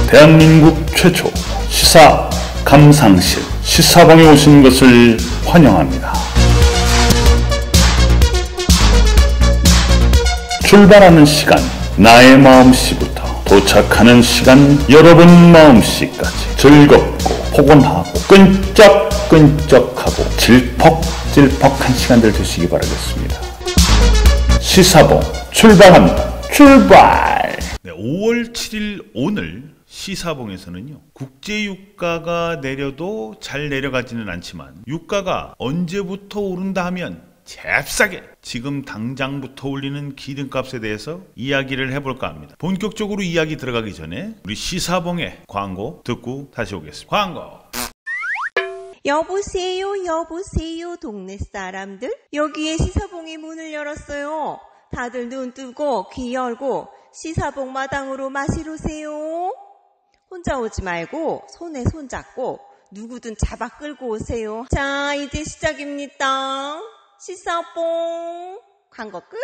대한민국 최초 시사 감상실 시사봉에 오신 것을 환영합니다. 출발하는 시간 나의 마음씨부터 도착하는 시간 여러분 마음씨까지 즐겁고 포근하고 끈적끈적하고 질퍽질퍽한 시간들 되시기 바라겠습니다. 시사봉 출발합니다. 출발! 네, 5월 7일 오늘 시사봉에서는요, 국제유가가 내려도 잘 내려가지는 않지만 유가가 언제부터 오른다 하면 잽싸게 지금 당장부터 올리는 기름값에 대해서 이야기를 해볼까 합니다. 본격적으로 이야기 들어가기 전에 우리 시사봉의 광고 듣고 다시 오겠습니다. 광고! 여보세요, 여보세요, 동네 사람들. 여기에 시사봉이 문을 열었어요. 다들 눈 뜨고 귀 열고 시사봉 마당으로 마시러 오세요. 혼자 오지 말고 손에 손 잡고 누구든 잡아 끌고 오세요. 자, 이제 시작입니다. 시사봉 광고 끝.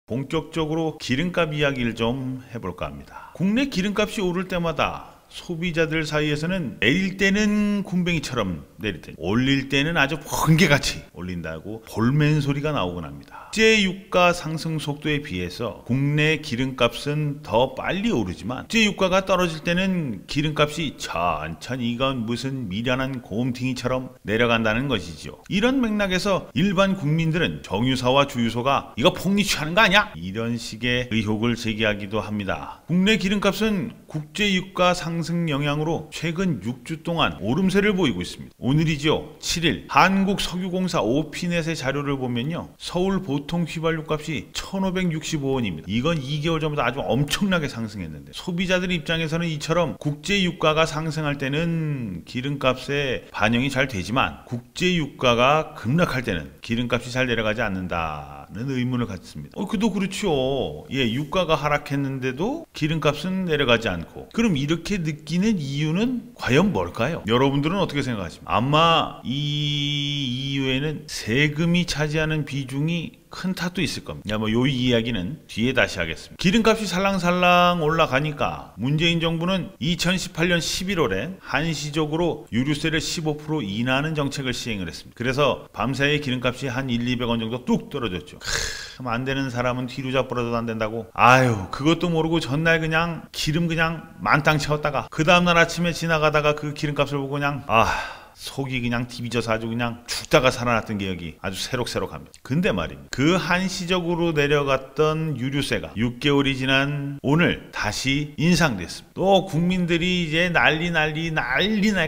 본격적으로 기름값 이야기를 좀 해볼까 합니다. 국내 기름값이 오를 때마다 소비자들 사이에서는 내릴 때는 군뱅이처럼 내릴 때, 올릴 때는 아주 번개같이 올린다고 볼멘 소리가 나오곤 합니다. 국제 유가 상승 속도에 비해서 국내 기름값은 더 빨리 오르지만 국제 유가가 떨어질 때는 기름값이 천천히 이건 무슨 미련한 곰탱이처럼 내려간다는 것이죠. 이런 맥락에서 일반 국민들은 정유사와 주유소가 이거 폭리 취하는 거 아니야? 이런 식의 의혹을 제기하기도 합니다. 국내 기름값은 국제 유가 상승 영향으로 최근 6주 동안 오름세를 보이고 있습니다. 오늘이죠, 7일 한국석유공사 오피넷의 자료를 보면요, 서울 보통 휘발유 값이 1,565원입니다. 이건 2개월 전보다 아주 엄청나게 상승했는데, 소비자들 입장에서는 이처럼 국제 유가가 상승할 때는 기름값에 반영이 잘 되지만 국제 유가가 급락할 때는 기름값이 잘 내려가지 않는다는 의문을 갖습니다. 그도 그렇죠. 예, 유가가 하락했는데도 기름값은 내려가지 않고, 그럼 이렇게 느끼는 이유는 과연 뭘까요? 여러분들은 어떻게 생각하십니까? 아마 이 이유에는 세금이 차지하는 비중이 큰 탓도 있을 겁니다. 요 이야기는 뒤에 다시 하겠습니다. 기름값이 살랑살랑 올라가니까 문재인 정부는 2018년 11월에 한시적으로 유류세를 15% 인하하는 정책을 시행을 했습니다. 그래서 밤사이 기름값이 한 100~200원 정도 뚝 떨어졌죠. 안 되는 사람은 뒤로 잡으라도 안 된다고, 아유, 그것도 모르고 전날 그냥 기름 그냥 만땅 채웠다가 그 다음날 아침에 지나가다가 그 기름값을 보고 그냥 속이 그냥 뒤집어져서 아주 그냥 죽다가 살아났던 기억이 아주 새록새록합니다. 근데 말입니다, 그 한시적으로 내려갔던 유류세가 6개월이 지난 오늘 다시 인상됐습니다. 또 국민들이 이제 난리 날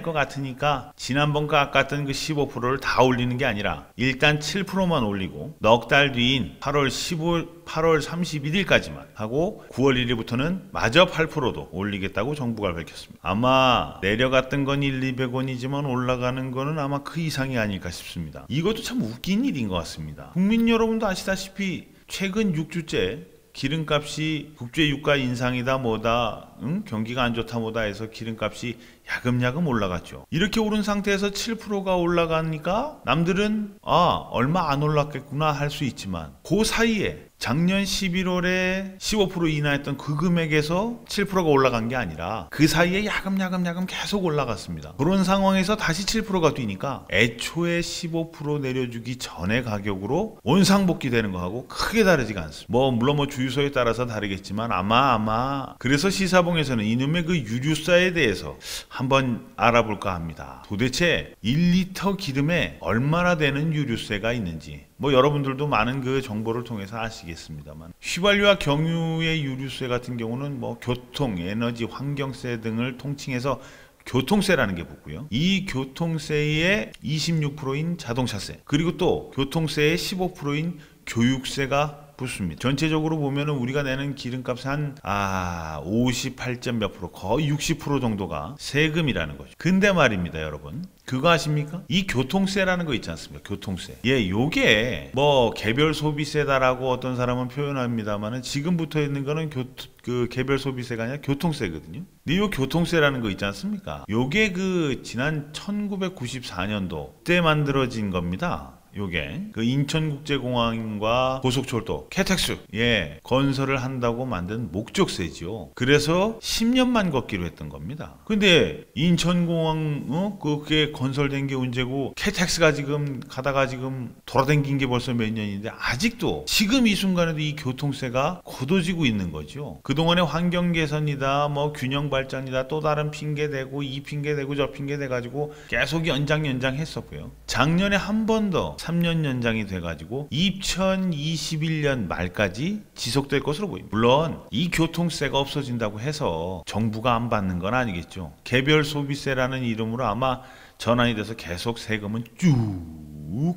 것 같으니까 지난번과 깎았던 그 15%를 다 올리는 게 아니라 일단 7%만 올리고 넉 달 뒤인 8월 31일까지만 하고 9월 1일부터는 마저 8%도 올리겠다고 정부가 밝혔습니다. 아마 내려갔던 건 100~200원이지만 올라가는 거는 아마 그 이상이 아닐까 싶습니다. 이것도 참 웃긴 일인 것 같습니다. 국민 여러분도 아시다시피 최근 6주째 기름값이 국제유가 인상이다 뭐다, 경기가 안 좋다 뭐다 해서 기름값이 야금야금 올라갔죠. 이렇게 오른 상태에서 7%가 올라가니까 남들은 얼마 안 올랐겠구나 할 수 있지만, 그 사이에 작년 11월에 15% 인하했던 그 금액에서 7%가 올라간 게 아니라 그 사이에 야금야금 계속 올라갔습니다. 그런 상황에서 다시 7%가 뛰니까 애초에 15% 내려주기 전의 가격으로 원상복귀 되는 거하고 크게 다르지가 않습니다. 물론 주유소에 따라서 다르겠지만 아마 그래서 시사봉에서는 이놈의 그 유류세에 대해서 한번 알아볼까 합니다. 도대체 1리터 기름에 얼마나 되는 유류세가 있는지 여러분들도 많은 그 정보를 통해서 아시겠습니다만, 휘발유와 경유의 유류세 같은 경우는 교통, 에너지, 환경세 등을 통칭해서 교통세라는 게 붙고요. 이 교통세의 26%인 자동차세, 그리고 또 교통세의 15%인 교육세가 붙습니다. 전체적으로 보면은 우리가 내는 기름값의 한 58점 몇 프로, 거의 60% 정도가 세금이라는 거죠. 근데 말입니다, 여러분, 그거 아십니까? 이 교통세라는 거 있지 않습니까? 교통세. 요게 개별 소비세다라고 어떤 사람은 표현합니다만은 지금부터 있는 거는 개별 소비세가 아니라 교통세거든요. 근데 요 교통세라는 거 있지 않습니까? 요게 지난 1994년도 때 만들어진 겁니다. 요게 그 인천국제공항과 고속철도 KTX 건설을 한다고 만든 목적세지요. 그래서 10년만 걷기로 했던 겁니다. 근데 인천공항 그게 건설된 게 언제고 KTX가 지금 가다가 지금 돌아다닌 게 벌써 몇 년인데 아직도 지금 이 순간에도 이 교통세가 걷어지고 있는 거죠. 그동안에 환경 개선이다 뭐 균형 발전이다 또 다른 핑계 대고 이 핑계 대고 저 핑계 대 가지고 계속 연장 했었고요. 작년에 한 번 더 3년 연장이 돼 가지고 2021년 말까지 지속될 것으로 보입니다. 물론 이 교통세가 없어진다고 해서 정부가 안 받는 건 아니겠죠. 개별 소비세라는 이름으로 아마 전환이 돼서 계속 세금은 쭉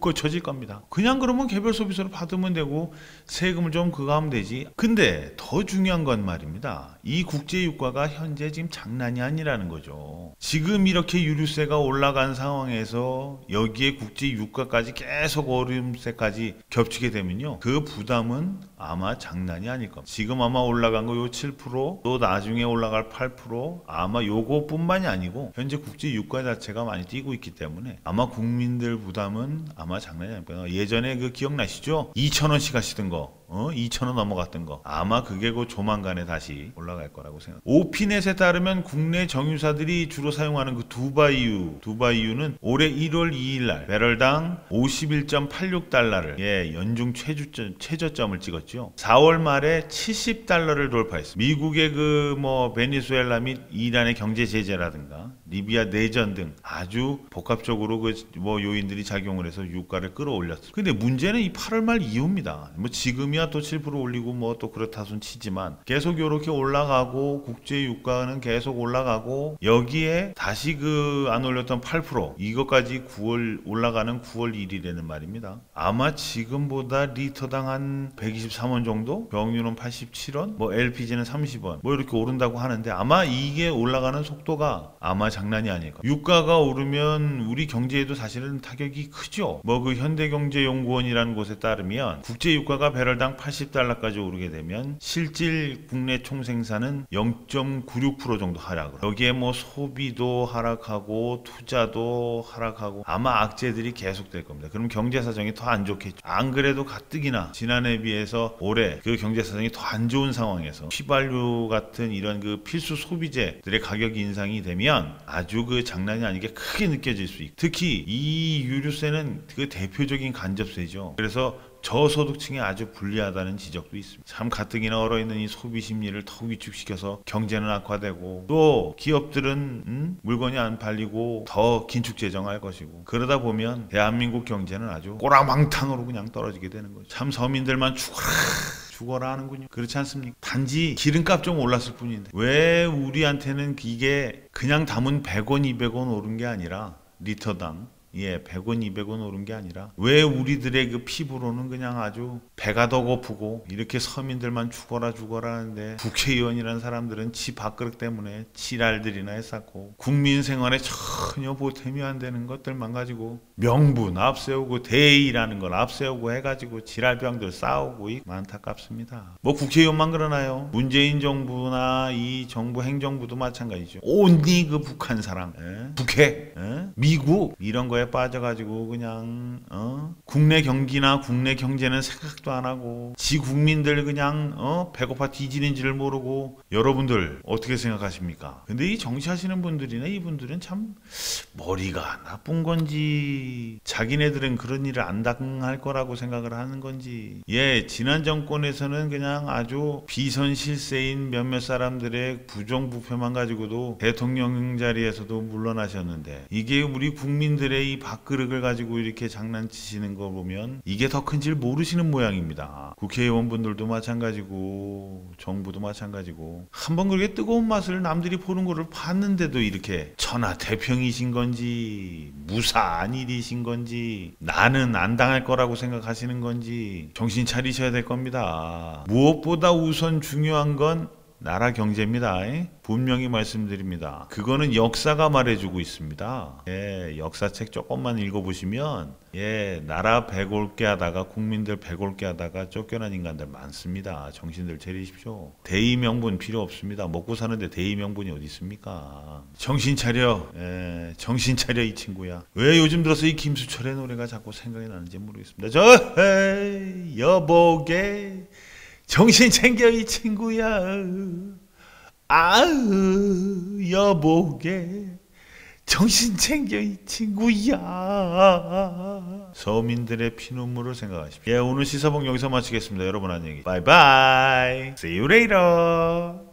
꽂혀질 겁니다. 그냥 그러면 개별 소비세로 받으면 되고 세금을 좀 그거 하면 되지. 근데 더 중요한 건 말입니다. 이 국제유가가 현재 지금 장난이 아니라는 거죠. 지금 이렇게 유류세가 올라간 상황에서 여기에 국제유가까지 계속 오름세까지 겹치게 되면요. 그 부담은 아마 장난이 아닐 겁니다. 지금 아마 올라간 거 요 7% 또 나중에 올라갈 8% 아마 요거뿐만이 아니고 현재 국제유가 자체가 많이 뛰고 있기 때문에 아마 국민들 부담은 아마 장난이 아닙니다. 예전에 그 기억나시죠? 2,000원씩 하시던 거 2,000원 넘어갔던 거 아마 그게 그 조만간에 다시 올라갈 거라고 생각합니다. 오피넷에 따르면 국내 정유사들이 주로 사용하는 그 두바이유는 올해 1월 2일 날 배럴당 51.86달러를 연중 최저점을 찍었죠. 4월 말에 70달러를 돌파했습니다. 미국의 그 뭐 베네수엘라 및 이란의 경제 제재라든가 리비아 내전 등 아주 복합적으로 그 뭐 요인들이 작용을 해서 유가를 끌어올렸습니다. 근데 문제는 이 8월 말 이후입니다. 뭐 지금이야 또 7% 올리고 뭐 또 그렇다 손 치지만 계속 이렇게 올라가고 국제 유가는 계속 올라가고 여기에 다시 그 안 올렸던 8% 이것까지 9월 올라가는 9월 1일에는 말입니다. 아마 지금보다 리터당 한 123원 정도? 경유는 87원? 뭐 LPG는 30원 뭐 이렇게 오른다고 하는데 아마 이게 올라가는 속도가 아마 장난이 아닐 겁니다. 유가가 오르면 우리 경제에도 사실은 타격이 크죠. 뭐 그 현대경제연구원이라는 곳에 따르면 국제 유가가 배럴당 80달러까지 오르게 되면 실질 국내 총생산은 0.96% 정도 하락을. 여기에 뭐 소비도 하락하고 투자도 하락하고 아마 악재들이 계속될 겁니다. 그럼 경제 사정이 더 안 좋겠죠. 안 그래도 가뜩이나 지난해에 비해서 올해 그 경제 사정이 더 안 좋은 상황에서 휘발유 같은 이런 그 필수 소비재들의 가격 인상이 되면 아주 그 장난이 아니게 크게 느껴질 수 있고 특히 이 유류세는 그 대표적인 간접세죠. 그래서 저소득층에 아주 불리하다는 지적도 있습니다. 참 가뜩이나 얼어있는 이 소비 심리를 더 위축시켜서 경제는 악화되고 또 기업들은 물건이 안 팔리고 더 긴축재정할 것이고 그러다 보면 대한민국 경제는 아주 꼬라망탕으로 그냥 떨어지게 되는 거죠. 참 서민들만 죽어라 하는군요. 그렇지 않습니까? 단지 기름값 좀 올랐을 뿐인데 왜 우리한테는 이게 그냥 담은 100원, 200원 오른 게 아니라 리터당 100원, 200원 오른 게 아니라 왜 우리들의 그 피부로는 그냥 아주 배가 더 고프고 이렇게 서민들만 죽어라 하는데 국회의원이라는 사람들은 지 밥그릇 때문에 지랄들이나 했었고 국민 생활에 전혀 보탬이 안 되는 것들만 가지고 명분 앞세우고 대의라는 걸 앞세우고 해가지고 지랄병들 싸우고 안타깝습니다. 뭐 국회의원만 그러나요? 문재인 정부나 이 정부 행정부도 마찬가지죠. 온니 그 북한 사랑, 북핵, 미국 이런 거에 빠져가지고 그냥 국내 경기나 국내 경제는 생각도 안 하고 지 국민들 그냥 배고파 뒤지는지를 모르고 여러분들 어떻게 생각하십니까? 근데 이 정치하시는 분들이나 이분들은 참 머리가 나쁜 건지 자기네들은 그런 일을 안 당할 거라고 생각을 하는 건지 지난 정권에서는 그냥 아주 비선실세인 몇몇 사람들의 부정부패만 가지고도 대통령 자리에서도 물러나셨는데 이게 우리 국민들의 이 밥그릇을 가지고 이렇게 장난치시는 거 보면 이게 더 큰 줄 모르시는 모양입니다. 국회의원분들도 마찬가지고 정부도 마찬가지고 한번 그렇게 뜨거운 맛을 남들이 보는 거를 봤는데도 이렇게 천하태평이신 건지 무사한 일이신 건지 나는 안 당할 거라고 생각하시는 건지 정신 차리셔야 될 겁니다. 무엇보다 우선 중요한 건 나라 경제입니다. 분명히 말씀드립니다. 그거는 역사가 말해주고 있습니다. 예, 역사책 조금만 읽어보시면 나라 배골게 하다가 국민들 배골게 하다가 쫓겨난 인간들 많습니다. 정신들 차리십시오. 대의 명분 필요 없습니다. 먹고 사는데 대의 명분이 어디 있습니까? 정신 차려. 정신 차려 이 친구야. 왜 요즘 들어서 이 김수철의 노래가 자꾸 생각이 나는지 모르겠습니다. 여보게 정신 챙겨 이 친구야. 아으 여보게 정신 챙겨 이 친구야. 서민들의 피눈물을 생각하십시오. 오늘 시사봉 여기서 마치겠습니다. 여러분 안녕히 바이바이. See you later.